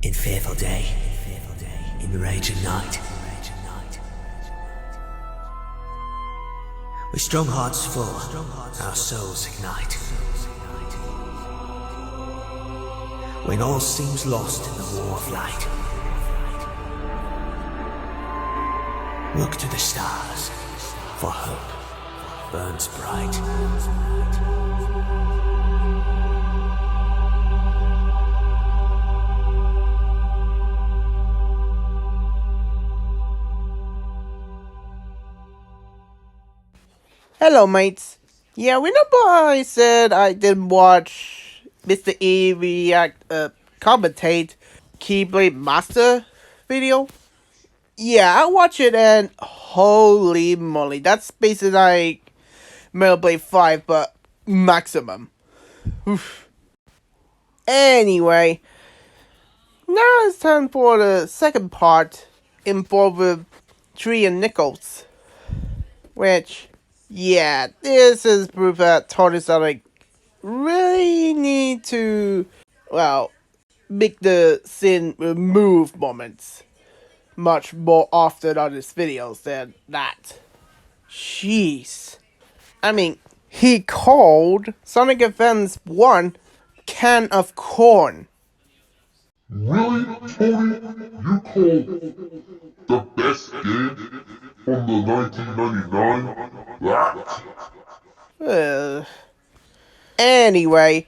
In fearful day, in raging night, with strong hearts full, our souls ignite. When all seems lost in the war of light, look to the stars, for hope burns bright. Hello, mates. Yeah, remember I said I didn't watch Mr. E commentate Keyblade Master video? Yeah, I watched it and holy moly, that's basically like Metal Blade 5, but maximum. Oof. Anyway, now it's time for the second part involved with Tree and Nichols, which... yeah, this is proof that tonysonic really need to, well, make the sin remove moments much more often on his videos than that. Jeez. I mean, he called Sonic Advance 1 Can of Corn. Really, Tony? You call the best game from the 1999? That? Anyway,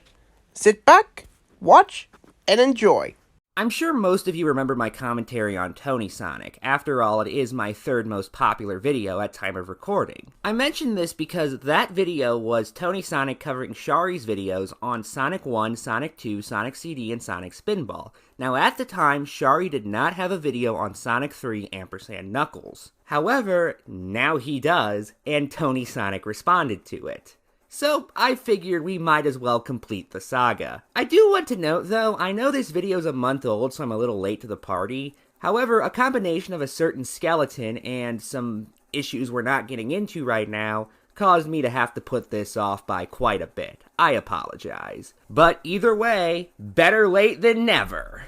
sit back, watch, and enjoy. I'm sure most of you remember my commentary on Tonysonic. After all, it is my third most popular video at time of recording. I mention this because that video was Tonysonic covering Shari's videos on Sonic 1, Sonic 2, Sonic CD, and Sonic Spinball. Now at the time, Shari did not have a video on Sonic 3 & Knuckles. However, now he does, and Tonysonic responded to it. So, I figured we might as well complete the saga. I do want to note, though, I know this video's a month old, so I'm a little late to the party. However, a combination of a certain skeleton and some issues we're not getting into right now caused me to have to put this off by quite a bit. I apologize. But either way, better late than never.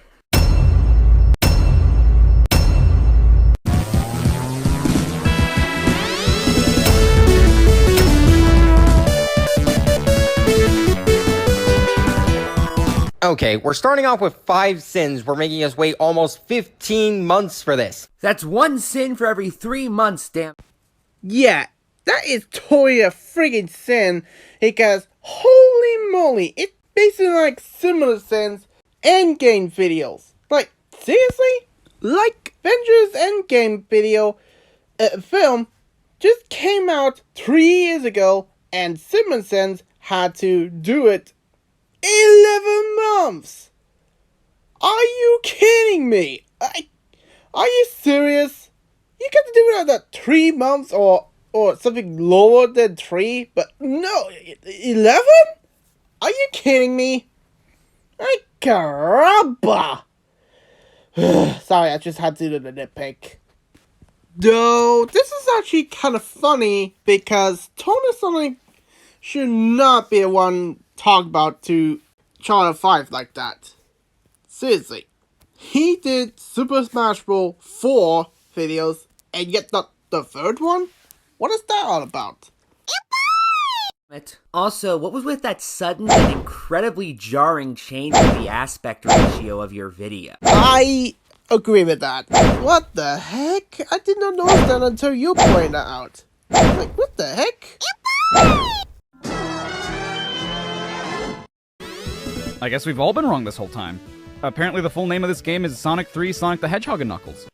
Okay, we're starting off with 5 sins. We're making us wait almost 15 months for this. That's 1 sin for every 3 months, damn. Yeah, that is totally a friggin' sin, because holy moly, it's basically like similar sins Endgame videos. Like, seriously? Like, Avengers Endgame video, film, just came out 3 years ago, and similar sins had to do it 11 months! Are you kidding me? Are you serious? You got to do it at 3 months or something lower than 3, but no, 11? Are you kidding me? Ay, caramba! Sorry, I just had to do the nitpick. Though, this is actually kind of funny because Tonysonic should not be the one talk about to Charter 5 like that. Seriously. He did Super Smash Bros. 4 videos, and yet not the third one? What is that all about? Also, what was with that sudden and incredibly jarring change in the aspect ratio of your video? I agree with that. What the heck? I did not notice that until you pointed that out. Like, what the heck? I guess we've all been wrong this whole time. Apparently the full name of this game is Sonic 3 Sonic the Hedgehog and Knuckles.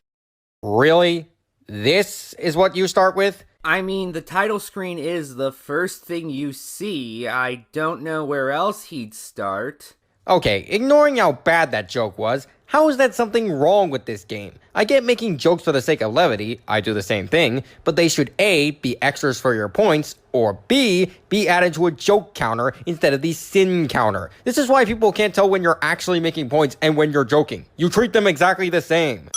Really? This is what you start with? I mean, the title screen is the first thing you see. I don't know where else he'd start. Okay, ignoring how bad that joke was, how is that something wrong with this game? I get making jokes for the sake of levity, I do the same thing, but they should A, be extras for your points, or B, be added to a joke counter instead of the sin counter. This is why people can't tell when you're actually making points and when you're joking. You treat them exactly the same.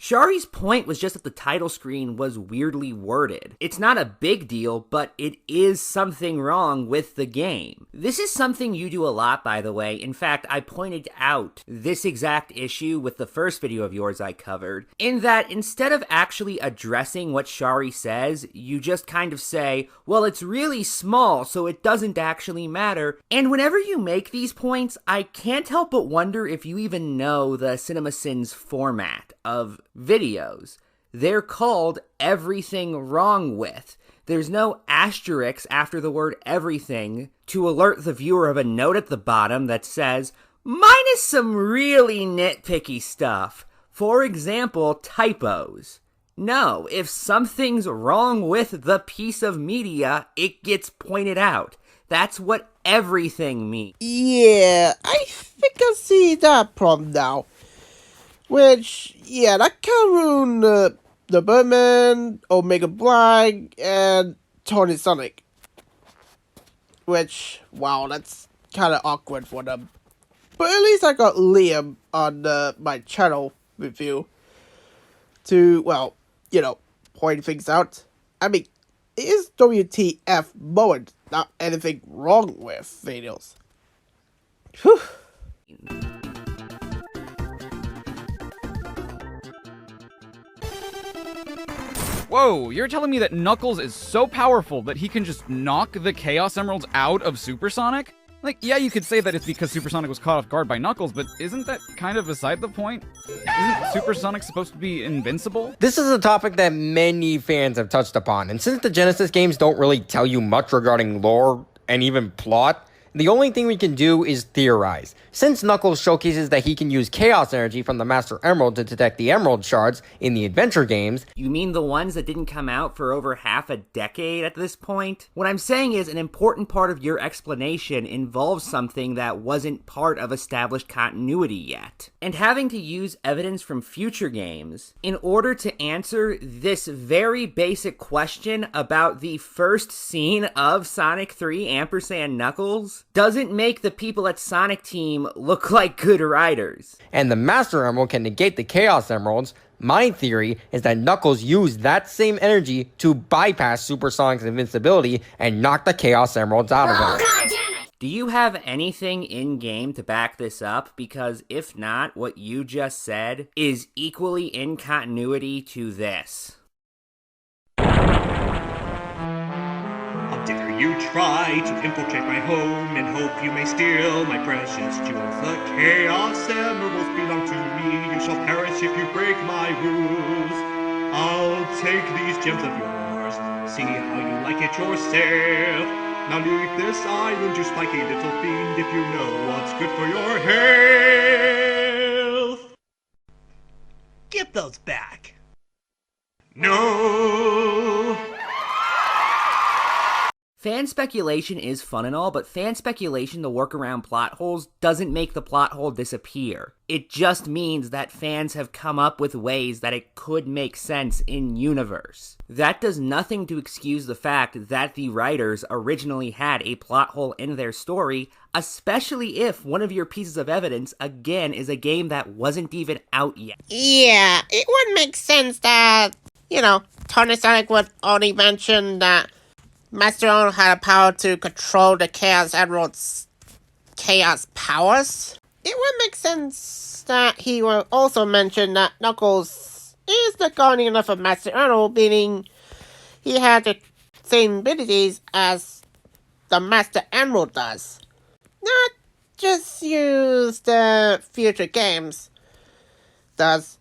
Shari's point was just that the title screen was weirdly worded. It's not a big deal, but it is something wrong with the game. This is something you do a lot, by the way. In fact, I pointed out this exact issue with the first video of yours I covered, in that instead of actually addressing what Shari says, you just kind of say, well, it's really small, so it doesn't actually matter. And whenever you make these points, I can't help but wonder if you even know the CinemaSins format of videos. They're called Everything Wrong With. There's no asterisk after the word everything to alert the viewer of a note at the bottom that says, minus some really nitpicky stuff. For example, typos. No, if something's wrong with the piece of media, it gets pointed out. That's what everything means. Yeah, I think I see that problem now. Which, yeah, that can ruin the Birdman, Omega Black, and Tonysonic. Which, wow, that's kind of awkward for them. But at least I got Liam on my channel review to, well, you know, point things out. I mean, it is W.t.h moment, not anything wrong with videos. Whew. Whoa, you're telling me that Knuckles is so powerful that he can just knock the Chaos Emeralds out of Supersonic? Like, yeah, you could say that it's because Supersonic was caught off guard by Knuckles, but isn't that kind of beside the point? Isn't Supersonic supposed to be invincible? This is a topic that many fans have touched upon, and since the Genesis games don't really tell you much regarding lore and even plot, the only thing we can do is theorize. Since Knuckles showcases that he can use Chaos Energy from the Master Emerald to detect the Emerald Shards in the adventure games... You mean the ones that didn't come out for over half a decade at this point? What I'm saying is an important part of your explanation involves something that wasn't part of established continuity yet. And having to use evidence from future games in order to answer this very basic question about the first scene of Sonic 3 & Knuckles doesn't make the people at Sonic Team look like good writers. And the Master Emerald can negate the Chaos Emeralds. My theory is that Knuckles used that same energy to bypass Supersonic's invincibility and knock the Chaos Emeralds out of him. Do you have anything in-game to back this up? Because if not, what you just said is equally in continuity to this. Dare you try to infiltrate my home and hope you may steal my precious jewels? The Chaos Emeralds belong to me. You shall perish if you break my rules. I'll take these gems of yours. See how you like it yourself. Now leave this island, you spiky little fiend, if you know what's good for your health. Give those back. No. Fan speculation is fun and all, but fan speculation to work around plot holes doesn't make the plot hole disappear. It just means that fans have come up with ways that it could make sense in universe. That does nothing to excuse the fact that the writers originally had a plot hole in their story, especially if one of your pieces of evidence, again, is a game that wasn't even out yet. Yeah, it would make sense that, you know, Tonysonic would only mention that Master Emerald had a power to control the Chaos Emerald's chaos powers. It would make sense that he will also mention that Knuckles is the guardian of a Master Emerald, meaning he had the same abilities as the Master Emerald does. Not just use the future games. Does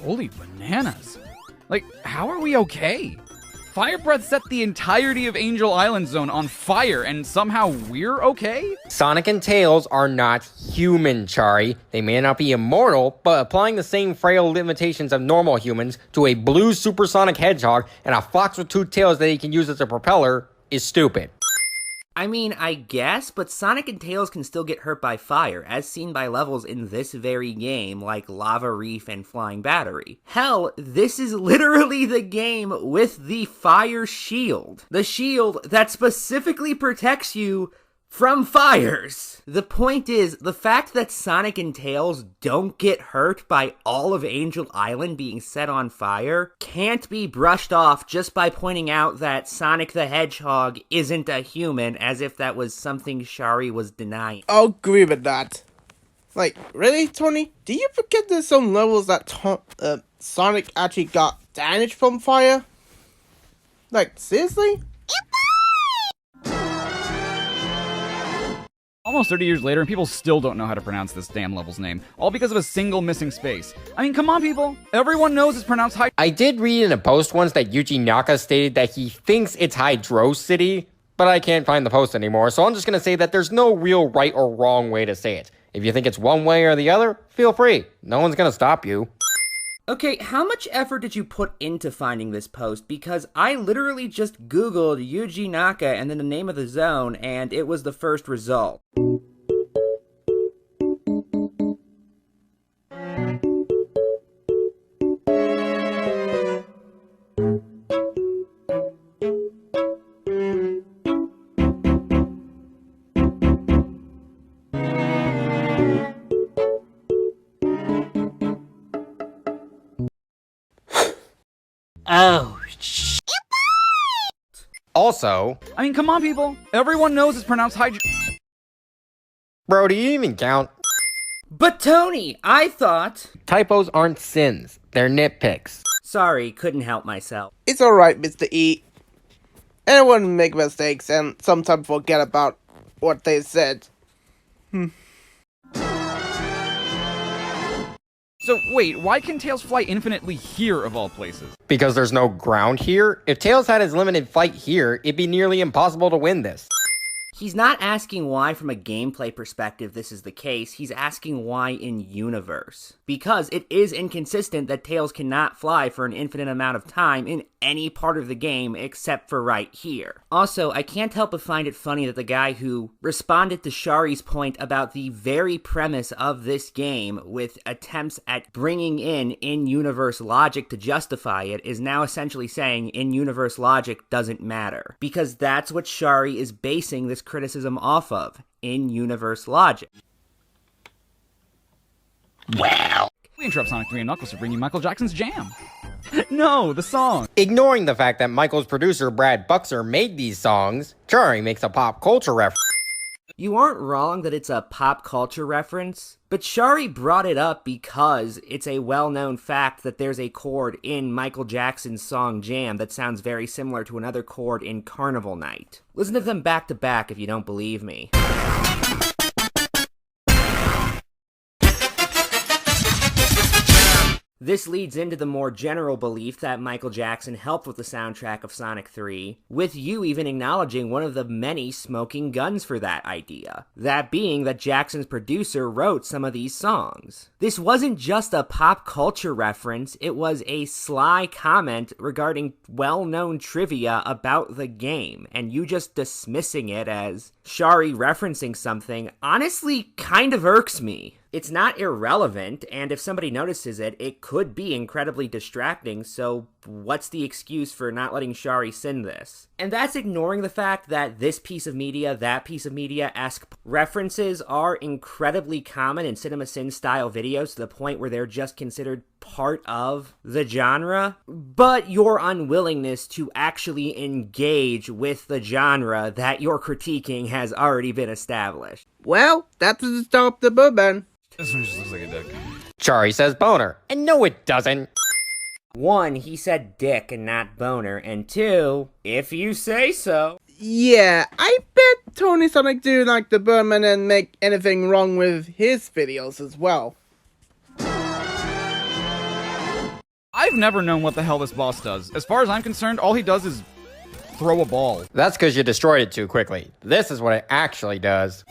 Holy bananas. Like, how are we okay? Fire Breath set the entirety of Angel Island Zone on fire, and somehow we're okay? Sonic and Tails are not human, Chari. They may not be immortal, but applying the same frail limitations of normal humans to a blue supersonic hedgehog and a fox with two tails that he can use as a propeller is stupid. I mean, I guess, but Sonic and Tails can still get hurt by fire, as seen by levels in this very game, like Lava Reef and Flying Battery. Hell, this is literally the game with the fire shield. The shield that specifically protects you from fires. The point is, the fact that Sonic and Tails don't get hurt by all of Angel Island being set on fire can't be brushed off just by pointing out that Sonic the Hedgehog isn't a human, as if that was something Shari was denying. I'll agree with that. Like, really, Tony? Do you forget there's some levels that Sonic actually got damaged from fire? Like, seriously? Almost 30 years later, and people still don't know how to pronounce this damn level's name, all because of a single missing space. I mean, come on, people. Everyone knows it's pronounced I did read in a post once that Yuji Naka stated that he thinks it's Hydro City, but I can't find the post anymore, so I'm just gonna say that there's no real right or wrong way to say it. If you think it's one way or the other, feel free. No one's gonna stop you. Okay, how much effort did you put into finding this post? Because I literally just Googled Yuji Naka and then the name of the zone, and it was the first result. Oh, Also, I mean, come on, people. Everyone knows it's pronounced bro, do you even count? But Tony, I thought... Typos aren't sins, they're nitpicks. Sorry, couldn't help myself. It's alright, Mr. E. Everyone make mistakes and sometimes forget about what they said. So, wait, why can Tails fly infinitely here, of all places? Because there's no ground here? If Tails had his limited flight here, it'd be nearly impossible to win this. He's not asking why from a gameplay perspective this is the case, he's asking why in universe. Because it is inconsistent that Tails cannot fly for an infinite amount of time in any part of the game except for right here. Also, I can't help but find it funny that the guy who responded to Shari's point about the very premise of this game with attempts at bringing in-universe logic to justify it is now essentially saying in-universe logic doesn't matter. Because that's what Shari is basing this criticism off of, in-universe logic. Wow. We interrupt Sonic 3 and Knuckles to bring you Michael Jackson's Jam. No, the song. Ignoring the fact that Michael's producer Brad Buxer made these songs, Shari makes a pop culture reference. You aren't wrong that it's a pop culture reference, but Shari brought it up because it's a well-known fact that there's a chord in Michael Jackson's song Jam that sounds very similar to another chord in Carnival Night. Listen to them back to back if you don't believe me. This leads into the more general belief that Michael Jackson helped with the soundtrack of Sonic 3, with you even acknowledging one of the many smoking guns for that idea. That being that Jackson's producer wrote some of these songs. This wasn't just a pop culture reference, it was a sly comment regarding well-known trivia about the game, and you just dismissing it as Shari referencing something honestly kind of irks me. It's not irrelevant, and if somebody notices it, it could be incredibly distracting, so what's the excuse for not letting Shari send this? And that's ignoring the fact that this piece of media, that piece of media-esque references are incredibly common in CinemaSin style videos to the point where they're just considered part of the genre, but your unwillingness to actually engage with the genre that you're critiquing has already been established. Well, that doesn't stop the bourbon. This one just looks like a dick. Shari says boner, and no it doesn't. 1, he said dick and not boner, and 2, if you say so. Yeah, I bet Tonysonic do like the bourbon and make anything wrong with his videos as well. I've never known what the hell this boss does. As far as I'm concerned, all he does is throw a ball. That's because you destroyed it too quickly. This is what it actually does.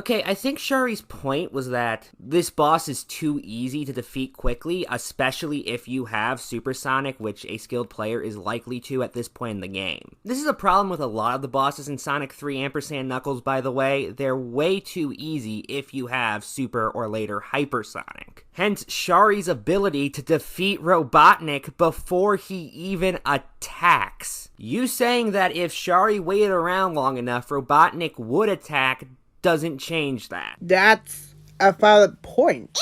Okay, I think Shari's point was that this boss is too easy to defeat quickly, especially if you have Supersonic, which a skilled player is likely to at this point in the game. This is a problem with a lot of the bosses in Sonic 3 ampersand Knuckles, by the way. They're way too easy if you have Super or later Hypersonic. Hence, Shari's ability to defeat Robotnik before he even attacks. You saying that if Shari waited around long enough, Robotnik would attack doesn't change that. That's a valid point.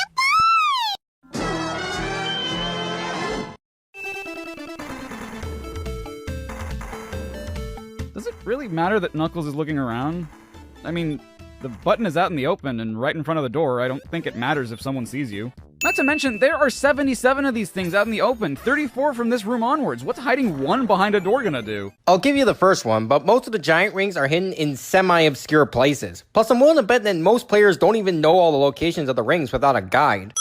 Does it really matter that Knuckles is looking around? I mean, the button is out in the open and right in front of the door. I don't think it matters if someone sees you. Not to mention, there are 77 of these things out in the open, 34 from this room onwards. What's hiding one behind a door gonna do? I'll give you the first one, but most of the giant rings are hidden in semi-obscure places. Plus, I'm willing to bet that most players don't even know all the locations of the rings without a guide.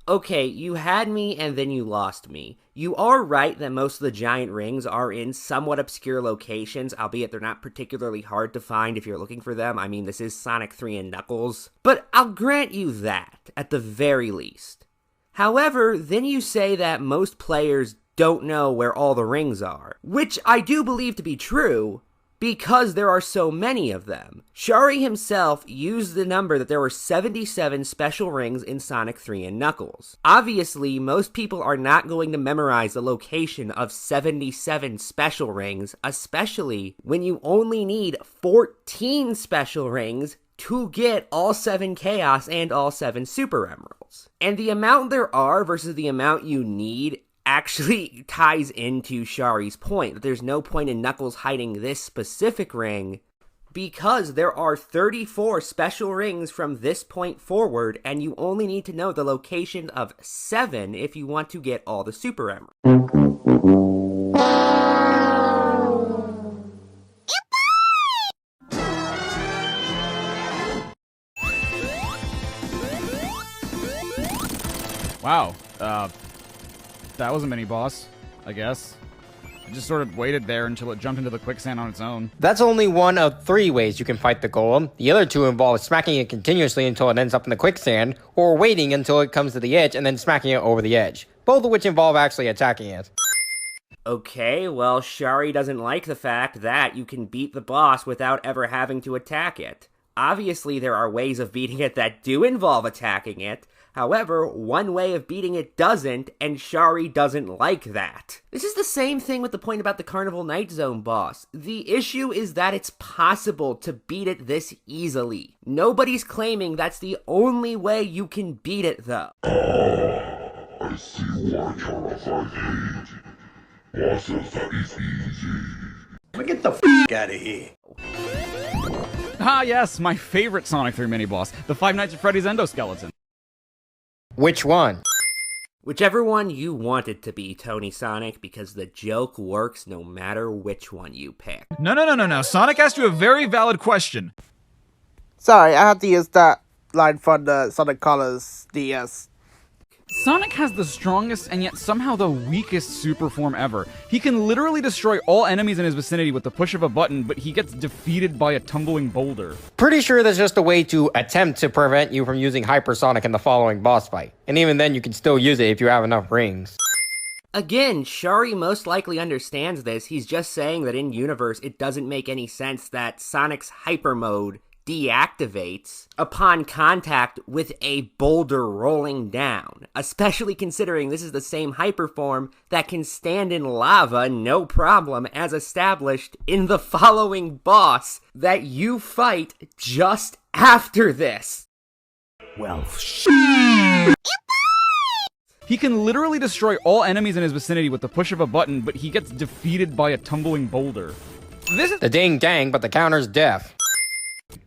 Okay, you had me and then you lost me. You are right that most of the giant rings are in somewhat obscure locations, albeit they're not particularly hard to find if you're looking for them. I mean, this is Sonic 3 and Knuckles. But I'll grant you that, at the very least. However, then you say that most players don't know where all the rings are, which I do believe to be true, because there are so many of them. Shari himself used the number that there were 77 special rings in Sonic 3 and Knuckles. Obviously, most people are not going to memorize the location of 77 special rings, especially when you only need 14 special rings to get all 7 Chaos and all 7 Super Emeralds. And the amount there are versus the amount you need actually ties into Shari's point, that there's no point in Knuckles hiding this specific ring, because there are 34 special rings from this point forward, and you only need to know the location of 7 if you want to get all the Super Emeralds. Wow, that was a mini-boss, I guess. I just sort of waited there until it jumped into the quicksand on its own. That's only one of 3 ways you can fight the golem. The other 2 involve smacking it continuously until it ends up in the quicksand, or waiting until it comes to the edge and then smacking it over the edge. Both of which involve actually attacking it. Okay, well, Shari doesn't like the fact that you can beat the boss without ever having to attack it. Obviously, there are ways of beating it that do involve attacking it. However, one way of beating it doesn't, and Shari doesn't like that. This is the same thing with the point about the Carnival Night Zone boss. The issue is that it's possible to beat it this easily. Nobody's claiming that's the only way you can beat it, though. I see why Chara 5 hate. Bosses that is easy. Get the out of here. Ah yes, my favorite Sonic 3 mini-boss, the Five Nights at Freddy's endoskeleton. Which one? Whichever one you want it to be, Tonysonic, because the joke works no matter which one you pick. No. Sonic asked you a very valid question. Sorry, I had to use that line from the Sonic Colors DS. Sonic has the strongest and yet somehow the weakest super form ever. He can literally destroy all enemies in his vicinity with the push of a button, but he gets defeated by a tumbling boulder. Pretty sure that's just a way to attempt to prevent you from using Hypersonic in the following boss fight. And even then, you can still use it if you have enough rings. Again, Shari most likely understands this. He's just saying that in universe, it doesn't make any sense that Sonic's hyper mode deactivates upon contact with a boulder rolling down, especially considering this is the same hyperform that can stand in lava no problem, as established in the following boss that you fight just after this. Well, He can literally destroy all enemies in his vicinity with the push of a button, but he gets defeated by a tumbling boulder. This is The ding dang, but the counter's deaf.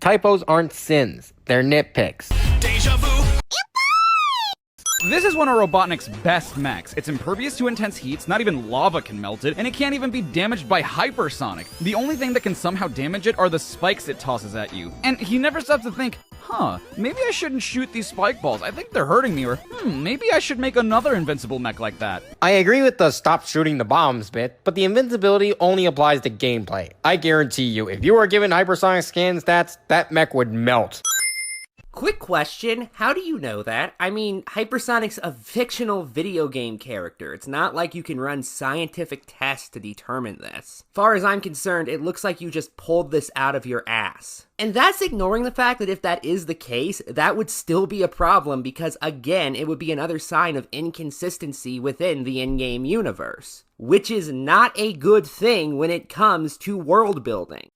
Typos aren't sins, they're nitpicks. This is one of Robotnik's best mechs. It's impervious to intense heats, not even lava can melt it, and it can't even be damaged by Hypersonic. The only thing that can somehow damage it are the spikes it tosses at you. And he never stops to think, maybe I shouldn't shoot these spike balls. I think they're hurting me, or maybe I should make another invincible mech like that. I agree with the stop shooting the bombs bit, but the invincibility only applies to gameplay. I guarantee you, if you were given Hypersonic scan stats, that mech would melt. Quick question, how do you know that? I mean, Hypersonic's a fictional video game character. It's not like you can run scientific tests to determine this. Far as I'm concerned, it looks like you just pulled this out of your ass. And that's ignoring the fact that if that is the case, that would still be a problem because, again, it would be another sign of inconsistency within the in-game universe. Which is not a good thing when it comes to world building.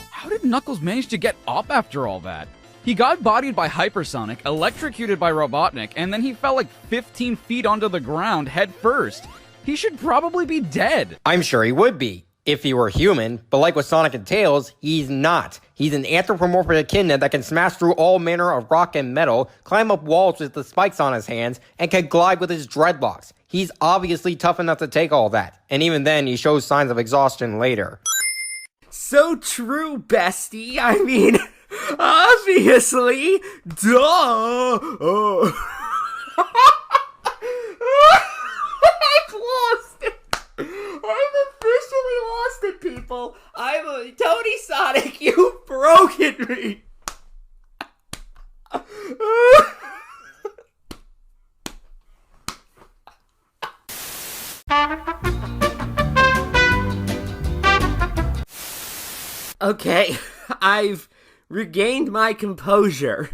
How did Knuckles manage to get up after all that? He got bodied by Hypersonic, electrocuted by Robotnik, and then he fell like 15 feet onto the ground head first. He should probably be dead. I'm sure he would be, if he were human, but like with Sonic and Tails, he's not. He's an anthropomorphic echidna that can smash through all manner of rock and metal, climb up walls with the spikes on his hands, and can glide with his dreadlocks. He's obviously tough enough to take all that, and even then, he shows signs of exhaustion later. So true, bestie. I mean, obviously, duh. I've lost it. I've officially lost it, people. Tonysonic, you've broken me. Okay, I've regained my composure.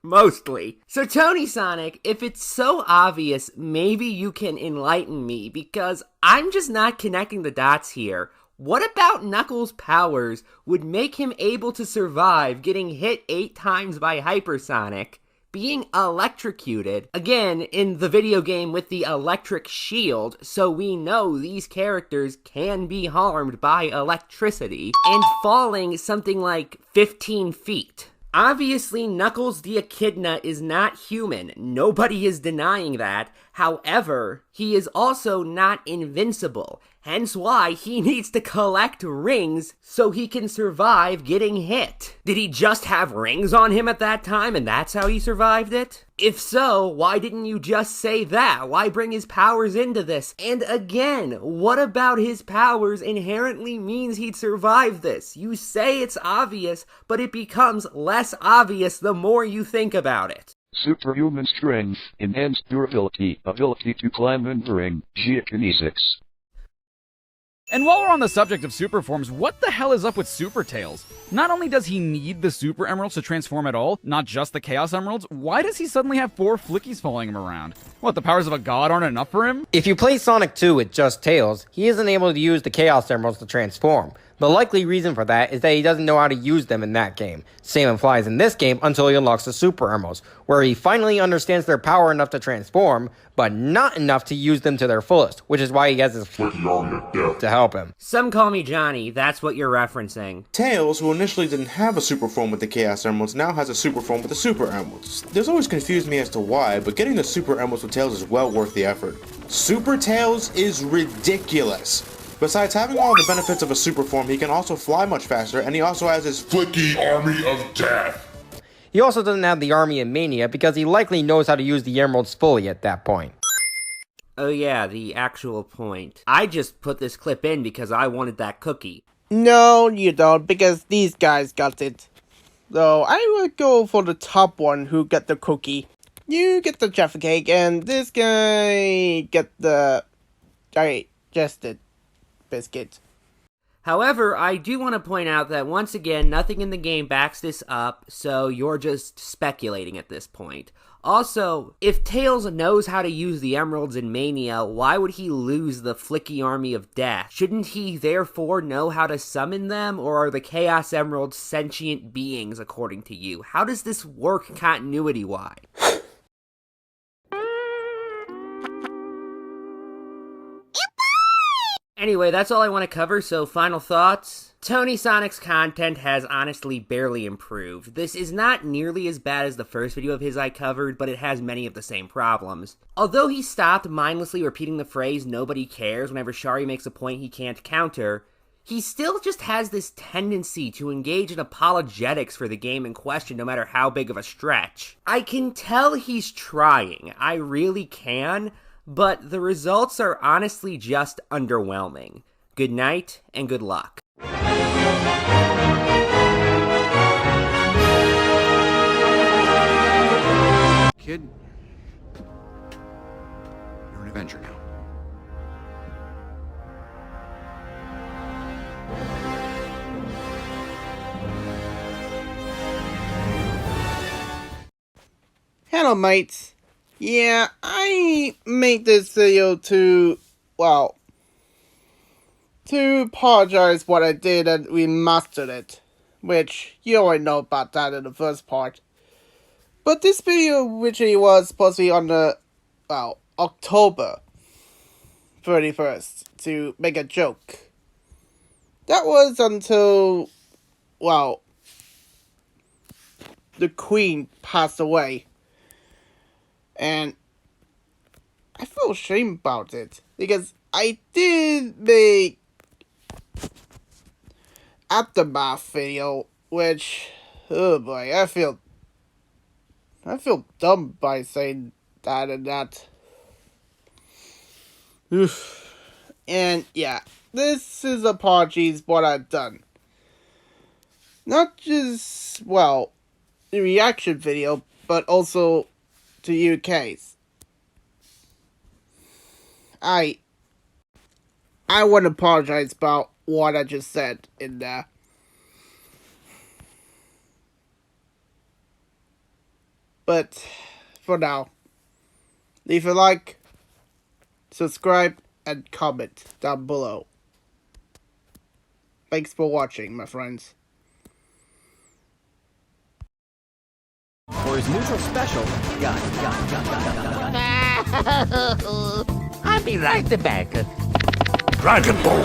Mostly. So Tonysonic, if it's so obvious, maybe you can enlighten me, because I'm just not connecting the dots here. What about Knuckles' powers would make him able to survive getting hit 8 times by Hypersonic, being electrocuted, again, in the video game with the electric shield, so we know these characters can be harmed by electricity, and falling something like 15 feet. Obviously, Knuckles the Echidna is not human. Nobody is denying that. However, he is also not invincible. Hence why he needs to collect rings so he can survive getting hit. Did he just have rings on him at that time and that's how he survived it? If so, why didn't you just say that? Why bring his powers into this? And again, what about his powers inherently means he'd survive this? You say it's obvious, but it becomes less obvious the more you think about it. Superhuman strength, enhanced durability, ability to climb and ring, geokinesics. And while we're on the subject of super forms, what the hell is up with Super Tails? Not only does he need the Super Emeralds to transform at all, not just the Chaos Emeralds, why does he suddenly have 4 flickies following him around? What, the powers of a god aren't enough for him? If you play Sonic 2 with just Tails, he isn't able to use the Chaos Emeralds to transform. The likely reason for that is that he doesn't know how to use them in that game. Same applies in this game until he unlocks the Super Emeralds, where he finally understands their power enough to transform, but not enough to use them to their fullest, which is why he has his Flicky army of death to help him. Some call me Johnny, that's what you're referencing. Tails, who initially didn't have a super form with the Chaos Emeralds, now has a super form with the Super Emeralds. There's always confused me as to why, but getting the Super Emeralds with Tails is well worth the effort. Super Tails is ridiculous. Besides having all the benefits of a super form, he can also fly much faster, and he also has his Flicky army of death. He also doesn't have the Army of Mania because he likely knows how to use the Emeralds fully at that point. Oh yeah, the actual point. I just put this clip in because I wanted that cookie. No, you don't, because these guys got it. So I would go for the top one who got the cookie. You get the Jaffa cake, and this guy get the digested biscuit. However, I do want to point out that once again, nothing in the game backs this up, so you're just speculating at this point. Also, if Tails knows how to use the Emeralds in Mania, why would he lose the Flicky Army of Death? Shouldn't he therefore know how to summon them, or are the Chaos Emeralds sentient beings according to you? How does this work continuity-wise? Anyway, that's all I want to cover, so final thoughts? Tonysonic's content has honestly barely improved. This is not nearly as bad as the first video of his I covered, but it has many of the same problems. Although he stopped mindlessly repeating the phrase "nobody cares" whenever Shari makes a point he can't counter, he still just has this tendency to engage in apologetics for the game in question no matter how big of a stretch. I can tell he's trying, I really can, but the results are honestly just underwhelming. Good night, and good luck. Hello mates. Yeah, I made this video to apologize what I did and remastered it. Which, you already know about that in the first part. But this video originally was supposed to be on the, October 31st to make a joke. That was until, the Queen passed away. And I feel ashamed about it. Because I did make aftermath video, which, oh boy, I feel dumb by saying that and that. Oof. And yeah, this is apologies what I've done. Not just, the reaction video, but also to UK's. I want to apologize about what I just said in there. But for now, leave a like, subscribe, and comment down below. Thanks for watching, my friends. For his neutral special, I'll be right back. Dragon Ball!